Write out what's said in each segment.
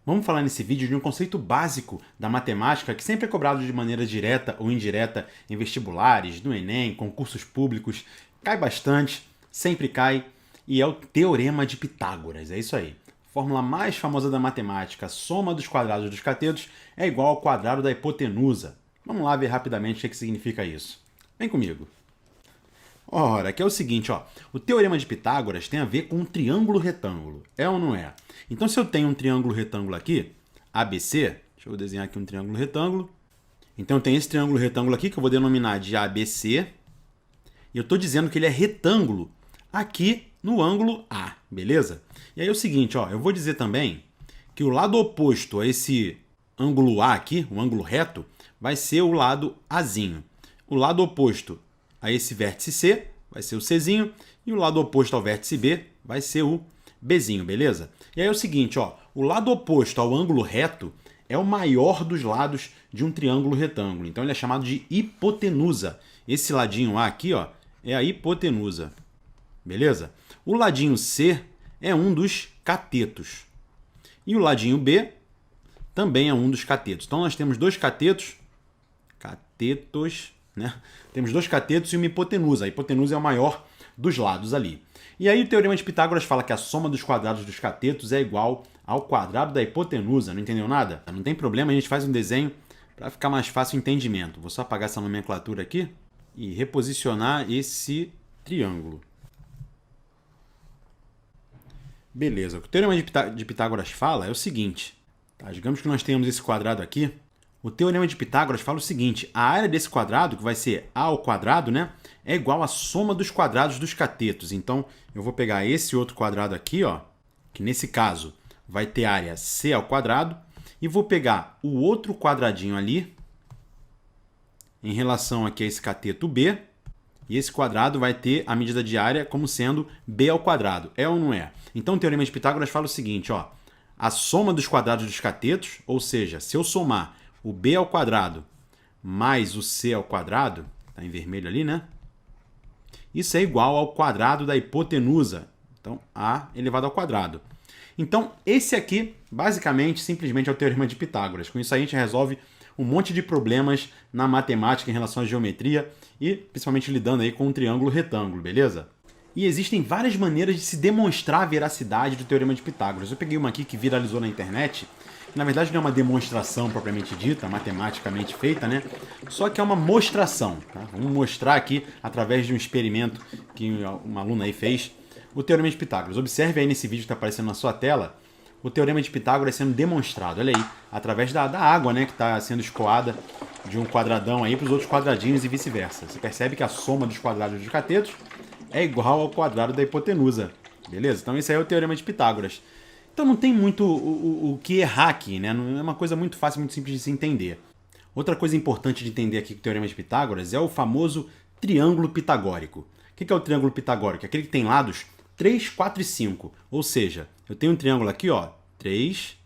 Vamos falar nesse vídeo de um conceito básico da matemática que sempre é cobrado de maneira direta ou indireta em vestibulares, no Enem, concursos públicos. Cai bastante, sempre cai, e é o Teorema de Pitágoras. É isso aí. Fórmula mais famosa da matemática, a soma dos quadrados dos catetos é igual ao quadrado da hipotenusa. Vamos lá ver rapidamente o que significa isso. Vem comigo. Ora, que é o seguinte, ó, o Teorema de Pitágoras tem a ver com um triângulo retângulo, é ou não é? Então, se eu tenho um triângulo retângulo aqui, ABC, deixa eu desenhar aqui um triângulo retângulo. Então, eu tenho esse triângulo retângulo aqui, que eu vou denominar de ABC, e eu estou dizendo que ele é retângulo aqui no ângulo A, beleza? E aí é o seguinte, ó, eu vou dizer também que o lado oposto a esse ângulo A aqui, o ângulo reto, vai ser o lado Azinho. O lado oposto a esse vértice C vai ser o Czinho, e o lado oposto ao vértice B vai ser o Bzinho, beleza? E aí é o seguinte, ó, o lado oposto ao ângulo reto é o maior dos lados de um triângulo retângulo. Então ele é chamado de hipotenusa. Esse ladinho A aqui, ó, é a hipotenusa. Beleza? O ladinho C é um dos catetos. E o ladinho B também é um dos catetos. Então nós temos dois catetos, né? Temos dois catetos e uma hipotenusa. A hipotenusa é o maior dos lados ali. E aí o Teorema de Pitágoras fala que a soma dos quadrados dos catetos é igual ao quadrado da hipotenusa. Não entendeu nada? Não tem problema, a gente faz um desenho para ficar mais fácil o entendimento. Vou só apagar essa nomenclatura aqui e reposicionar esse triângulo. Beleza, o que o Teorema de Pitágoras fala é o seguinte. Tá? Digamos que nós tenhamos esse quadrado aqui. O Teorema de Pitágoras fala o seguinte, a área desse quadrado, que vai ser A ao quadrado, né, é igual à soma dos quadrados dos catetos. Então, eu vou pegar esse outro quadrado aqui, ó, que nesse caso vai ter área C ao quadrado, e vou pegar o outro quadradinho ali, em relação aqui a esse cateto B, e esse quadrado vai ter a medida de área como sendo B ao quadrado. É ou não é? Então, o Teorema de Pitágoras fala o seguinte, ó, a soma dos quadrados dos catetos, ou seja, se eu somar o B ao quadrado mais o C ao quadrado, está em vermelho ali, né? Isso é igual ao quadrado da hipotenusa. Então, A elevado ao quadrado. Então, esse aqui, basicamente, simplesmente é o Teorema de Pitágoras. Com isso aí, a gente resolve um monte de problemas na matemática em relação à geometria e, principalmente, lidando aí com um triângulo retângulo, beleza? E existem várias maneiras de se demonstrar a veracidade do Teorema de Pitágoras. Eu peguei uma aqui que viralizou na internet, que na verdade não é uma demonstração propriamente dita, matematicamente feita, né? Só que é uma mostração. Tá? Vamos mostrar aqui, através de um experimento que uma aluna aí fez, o Teorema de Pitágoras. Observe aí nesse vídeo que está aparecendo na sua tela, o Teorema de Pitágoras sendo demonstrado, olha aí, através da água, né, que está sendo escoada de um quadradão aí para os outros quadradinhos e vice-versa. Você percebe que a soma dos quadrados dos catetos é igual ao quadrado da hipotenusa, beleza? Então esse aí é o Teorema de Pitágoras. Então não tem muito o que errar aqui, né? Não é uma coisa muito fácil, muito simples de se entender. Outra coisa importante de entender aqui com o Teorema de Pitágoras é o famoso triângulo pitagórico. O que é o triângulo pitagórico? Aquele que tem lados 3, 4 e 5. Ou seja, eu tenho um triângulo aqui, ó, 3,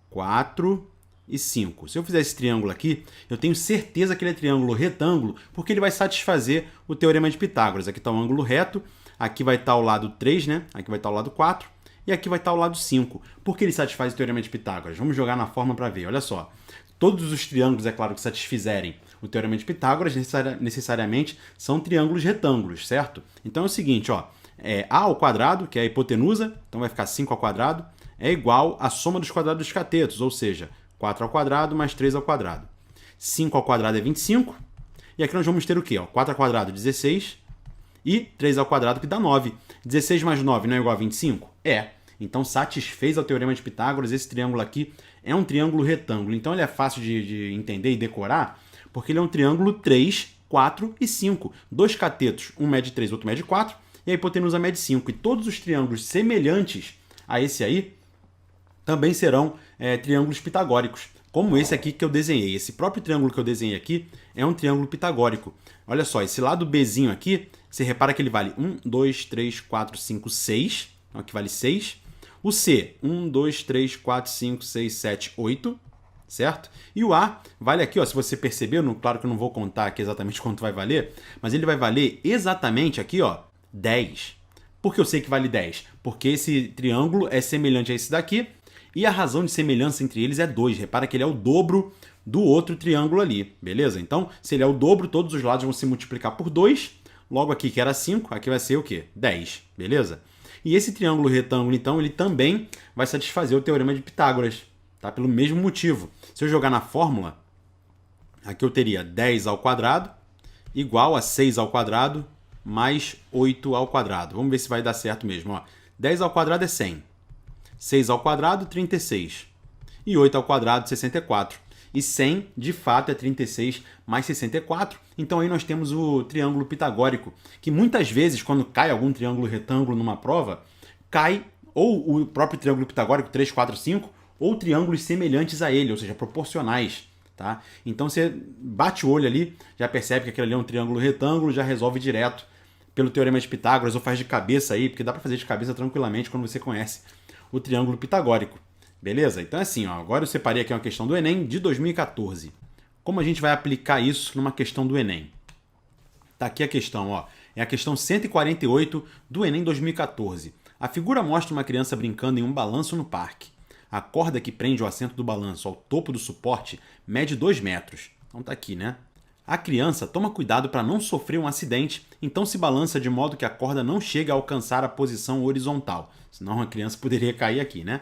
4 e 5. Se eu fizer esse triângulo aqui, eu tenho certeza que ele é triângulo retângulo, porque ele vai satisfazer o Teorema de Pitágoras. Aqui está o ângulo reto, aqui vai estar o lado 3, né? Aqui vai estar o lado 4. E aqui vai estar o lado 5. Por que ele satisfaz o Teorema de Pitágoras? Vamos jogar na forma para ver. Olha só. Todos os triângulos, é claro, que satisfizerem o Teorema de Pitágoras, necessariamente são triângulos retângulos, certo? Então é o seguinte, ó. A ao quadrado, que é a hipotenusa, então vai ficar 5 ao quadrado, é igual à soma dos quadrados dos catetos, ou seja, 4 ao quadrado mais 3 ao quadrado. 5 ao quadrado é 25. E aqui nós vamos ter o quê? 4 ao quadrado, 16. E 3 ao quadrado, que dá 9. 16 mais 9 não é igual a 25? É. Então, satisfez ao Teorema de Pitágoras, esse triângulo aqui é um triângulo retângulo. Então, ele é fácil de entender e decorar, porque ele é um triângulo 3, 4 e 5. Dois catetos, um mede 3, outro mede 4, e a hipotenusa mede 5. E todos os triângulos semelhantes a esse aí também serão triângulos pitagóricos, como esse aqui que eu desenhei. Esse próprio triângulo que eu desenhei aqui é um triângulo pitagórico. Olha só, esse lado Bzinho aqui, você repara que ele vale 1, 2, 3, 4, 5, 6. Então aqui vale 6. O C, 1, 2, 3, 4, 5, 6, 7, 8. Certo? E o A vale aqui, ó, se você percebeu, claro que eu não vou contar aqui exatamente quanto vai valer, mas ele vai valer exatamente aqui, ó, 10. Por que eu sei que vale 10? Porque esse triângulo é semelhante a esse daqui E a razão de semelhança entre eles é 2. Repara que ele é o dobro do outro triângulo ali, beleza? Então, se ele é o dobro, todos os lados vão se multiplicar por 2. Logo aqui que era 5, aqui vai ser o quê? 10, beleza? E esse triângulo retângulo, então, ele também vai satisfazer o teorema de Pitágoras, tá? Pelo mesmo motivo. Se eu jogar na fórmula, aqui eu teria 10 ao quadrado igual a 6 ao quadrado mais 8 ao quadrado. Vamos ver se vai dar certo mesmo. Ó. 10 ao quadrado é 100. 6 ao quadrado, 36. E 8 ao quadrado, 64. E 100, de fato, é 36 mais 64. Então aí nós temos o triângulo pitagórico, que muitas vezes, quando cai algum triângulo retângulo numa prova, cai ou o próprio triângulo pitagórico 3, 4, 5, ou triângulos semelhantes a ele, ou seja, proporcionais. Tá? Então você bate o olho ali, já percebe que aquele ali é um triângulo retângulo, já resolve direto pelo teorema de Pitágoras, ou faz de cabeça aí, porque dá para fazer de cabeça tranquilamente quando você conhece o triângulo pitagórico. Beleza? Então é assim, ó, agora eu separei aqui uma questão do Enem de 2014. Como a gente vai aplicar isso numa questão do Enem? Tá aqui a questão, ó. É a questão 148 do Enem 2014. A figura mostra uma criança brincando em um balanço no parque. A corda que prende o assento do balanço ao topo do suporte mede 2 metros. Então tá aqui, né? A criança toma cuidado para não sofrer um acidente, então se balança de modo que a corda não chegue a alcançar a posição horizontal. Senão a criança poderia cair aqui, né?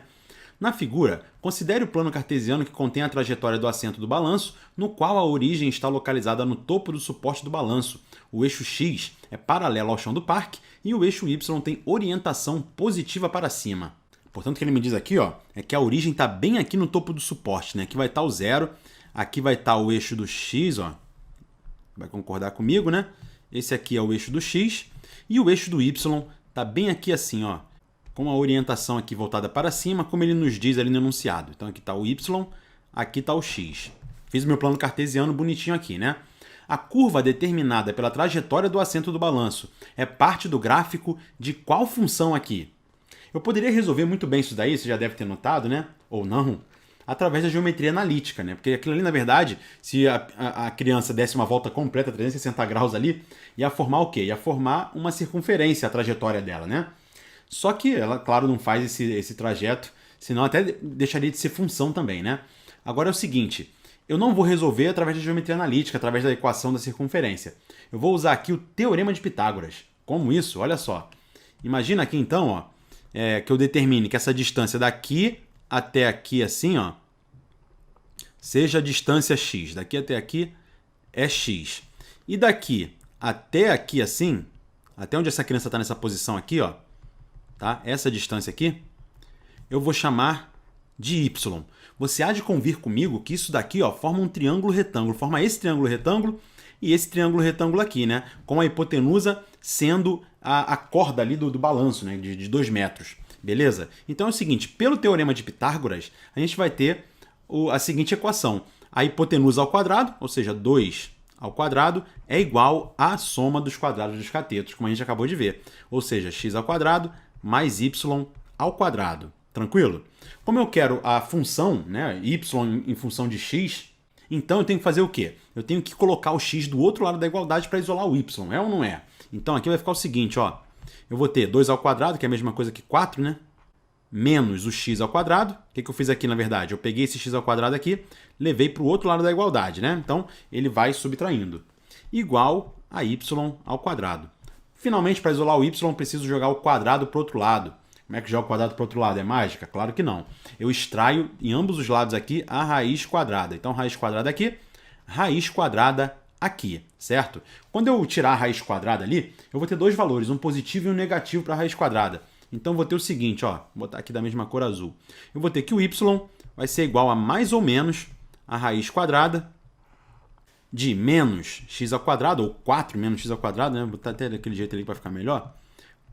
Na figura, considere o plano cartesiano que contém a trajetória do assento do balanço, no qual a origem está localizada no topo do suporte do balanço. O eixo X é paralelo ao chão do parque e o eixo Y tem orientação positiva para cima. Portanto, o que ele me diz aqui, ó, é que a origem está bem aqui no topo do suporte, né? Aqui vai estar o 0, aqui vai estar o eixo do X, ó. Vai concordar comigo, né? Esse aqui é o eixo do X e o eixo do Y está bem aqui assim, ó, com a orientação aqui voltada para cima, como ele nos diz ali no enunciado. Então aqui está o Y, aqui está o X. Fiz o meu plano cartesiano bonitinho aqui, né? A curva determinada pela trajetória do assento do balanço é parte do gráfico de qual função aqui? Eu poderia resolver muito bem isso daí, você já deve ter notado, né? Ou não, através da geometria analítica, né? Porque aquilo ali, na verdade, se a criança desse uma volta completa, 360 graus ali, ia formar o quê? Ia formar uma circunferência, a trajetória dela, né? Só que ela, claro, não faz esse trajeto, senão até deixaria de ser função também, né? Agora é o seguinte, eu não vou resolver através da geometria analítica, através da equação da circunferência. Eu vou usar aqui o teorema de Pitágoras. Como isso? Olha só. Imagina aqui então, ó, que eu determine que essa distância daqui até aqui assim, ó, seja a distância x. Daqui até aqui é x. E daqui até aqui assim, até onde essa criança está nessa posição aqui, ó, tá? Essa distância aqui, eu vou chamar de y. Você há de convir comigo que isso daqui, ó, forma um triângulo retângulo. Forma esse triângulo retângulo e esse triângulo retângulo aqui, né? Com a hipotenusa sendo a corda ali do balanço, né? De 2 metros. Beleza? Então é o seguinte, pelo teorema de Pitágoras, a gente vai ter a seguinte equação. A hipotenusa ao quadrado, ou seja, 2 ao quadrado, é igual à soma dos quadrados dos catetos, como a gente acabou de ver. Ou seja, x ao quadrado mais y ao quadrado. Tranquilo? Como eu quero a função, né, y em função de x, então eu tenho que fazer o quê? Eu tenho que colocar o x do outro lado da igualdade para isolar o y, é ou não é? Então aqui vai ficar o seguinte, ó, eu vou ter 2 ao quadrado, que é a mesma coisa que 4, né? Menos o x ao quadrado. O que eu fiz aqui, na verdade? Eu peguei esse x ao quadrado aqui, levei para o outro lado da igualdade, né? Então, ele vai subtraindo. Igual a y ao quadrado. Finalmente, para isolar o y, eu preciso jogar o quadrado para o outro lado. Como é que joga o quadrado para o outro lado? É mágica? Claro que não. Eu extraio em ambos os lados aqui a raiz quadrada. Então, raiz quadrada aqui, raiz quadrada aqui, certo? Quando eu tirar a raiz quadrada ali, eu vou ter dois valores, um positivo e um negativo para a raiz quadrada. Então, vou ter o seguinte, ó, vou botar aqui da mesma cor azul. Eu vou ter que o y vai ser igual a mais ou menos a raiz quadrada de menos x ao quadrado, ou 4 menos x ao quadrado, né? Vou botar até daquele jeito ali para ficar melhor.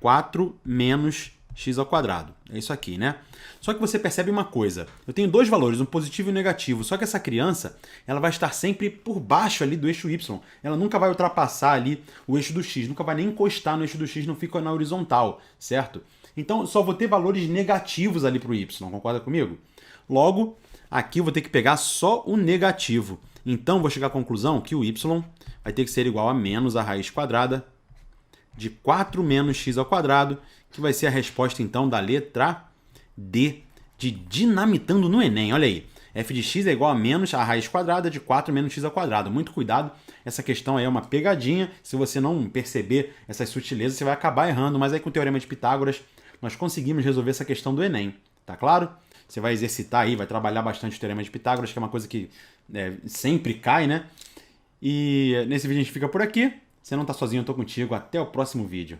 4 menos x ao quadrado. É isso aqui, né? Só que você percebe uma coisa. Eu tenho dois valores, um positivo e um negativo. Só que essa criança, ela vai estar sempre por baixo ali do eixo y. Ela nunca vai ultrapassar ali o eixo do x. Nunca vai nem encostar no eixo do x, não fica na horizontal, certo? Então, só vou ter valores negativos ali para o y. Concorda comigo? Logo, aqui eu vou ter que pegar só o negativo. Então, vou chegar à conclusão que o y vai ter que ser igual a menos a raiz quadrada de 4 menos x ao quadrado, que vai ser a resposta, então, da letra D de dinamitando no Enem. Olha aí. F de x é igual a menos a raiz quadrada de 4 menos x ao quadrado. Muito cuidado, essa questão aí é uma pegadinha. Se você não perceber essas sutilezas, você vai acabar errando. Mas aí com o Teorema de Pitágoras, nós conseguimos resolver essa questão do Enem. Tá claro? Você vai exercitar aí, vai trabalhar bastante o Teorema de Pitágoras, que é uma coisa que sempre cai, né? E nesse vídeo a gente fica por aqui. Você não tá sozinho, eu tô contigo. Até o próximo vídeo.